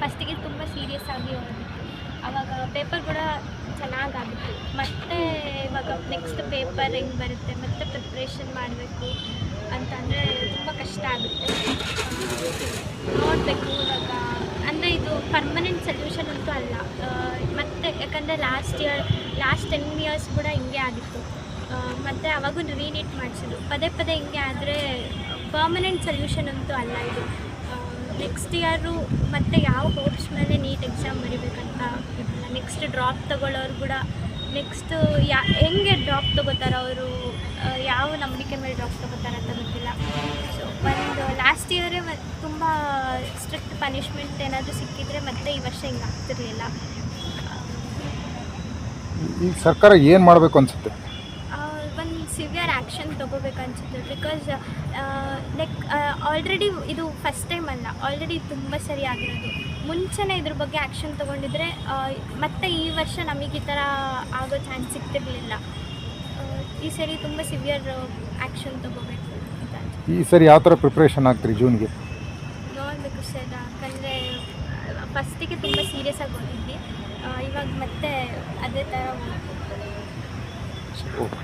ಫಸ್ಟಿಗೆ ತುಂಬ ಸೀರಿಯಸ್ ಆಗಿ ಓದಿತ್ತು. ಆವಾಗ ಪೇಪರ್ ಕೂಡ ಚೆನ್ನಾಗಾಗಿತ್ತು. ಮತ್ತು ಇವಾಗ ನೆಕ್ಸ್ಟ್ ಪೇಪರ್ ಹೆಂಗೆ ಬರುತ್ತೆ ಮತ್ತು ಪ್ರಿಪ್ರೇಷನ್ ಮಾಡಬೇಕು ಅಂತಂದರೆ ತುಂಬ ಕಷ್ಟ ಆಗುತ್ತೆ. ನೋಡಬೇಕು ಇವಾಗ. ಅಂದರೆ ಇದು ಪರ್ಮನೆಂಟ್ ಸೊಲ್ಯೂಷನ್ ಅಂತೂ ಅಲ್ಲ. ಮತ್ತು ಯಾಕಂದರೆ ಲಾಸ್ಟ್ 10 ಇಯರ್ಸ್ ಕೂಡ ಹಿಂಗೆ ಆಗಿತ್ತು. ಮತ್ತು ಅವಾಗೂ ರೀನೀಟ್ ಮಾಡಿಸಿದ್ರು. ಪದೇ ಪದೇ ಹಿಂಗೆ ಆದರೆ ಪರ್ಮನೆಂಟ್ ಸೊಲ್ಯೂಷನ್ ಅಂತೂ ಅಲ್ಲ ಇದು. ನೆಕ್ಸ್ಟ್ ಇಯರು ಮತ್ತು ಯಾವ ಹೋಪ್ಸ್ ಮೇಲೆ ನೀಟ್ ಎಕ್ಸಾಮ್ ಬರಿಬೇಕಂತ ಇರಲ್ಲ. ನೆಕ್ಸ್ಟ್ ಡ್ರಾಪ್ ತೊಗೊಳ್ಳೋರು ಕೂಡ ನೆಕ್ಸ್ಟು ಹೆಂಗೆ ಡ್ರಾಪ್ ತೊಗೋತಾರೆ ಅವರು, ಯಾವ ನಂಬಿಕೆ ಮೇಲೆ ಡ್ರಾಪ್ ತೊಗೋತಾರೆ ಅಂತ ಗೊತ್ತಿಲ್ಲ. ಸೊ ಒಂದು ಲಾಸ್ಟ್ ಇಯರೇ ತುಂಬ ಸ್ಟ್ರಿಕ್ಟ್ ಪನಿಷ್ಮೆಂಟ್ ಏನಾದರೂ ಸಿಕ್ಕಿದರೆ ಮತ್ತೆ ಈ ವರ್ಷ ಹಿಂಗೆ ಆಗ್ತಿರ್ಲಿಲ್ಲ. ಈ ಸರ್ಕಾರ ಏನು ಮಾಡಬೇಕು ಅನಿಸುತ್ತೆ? ಒಂದು ಸಿವಿಯರ್ ಆ್ಯಕ್ಷನ್ ತೊಗೋಬೇಕನ್ಸುತ್ತೆ. ಬಿಕಾಸ್ ಆಲ್ರೆಡಿ ಇದು ಫಸ್ಟ್ ಟೈಮ್ ಅಲ್ಲ, ಆಲ್ರೆಡಿ ತುಂಬ ಸರಿ ಆಗಿರೋದು. ಮುಂಚೆನೇ ಇದ್ರ ಬಗ್ಗೆ ಆ್ಯಕ್ಷನ್ ತೊಗೊಂಡಿದ್ರೆ ಮತ್ತು ಈ ವರ್ಷ ನಮಗೆ ಈ ಥರ ಆಗೋ ಚಾನ್ಸ್ ಸಿಗ್ತಿರ್ಲಿಲ್ಲ. ಈ ಸರಿ ತುಂಬ ಸಿವಿಯರ್ ಆ್ಯಕ್ಷನ್ ತೊಗೋಬೇಕು ಅಂತ ಅನ್ಸುತ್ತೆ. ಈ ಸರಿ ಯಾವ ಥರ ಪ್ರಿಪ್ರೇಷನ್ ಆಗ್ತೀರಿ ಜೂನ್ಗೆ? ನೋಡಬೇಕು ಸರ್. ಯಾಕಂದರೆ ಫಸ್ಟಿಗೆ ತುಂಬ ಸೀರಿಯಸ್ ಆಗಿ ಓದಿದ್ವಿ. ಇವಾಗ ಮತ್ತೆ ಅದೇ ಥರ ಓಕೆ.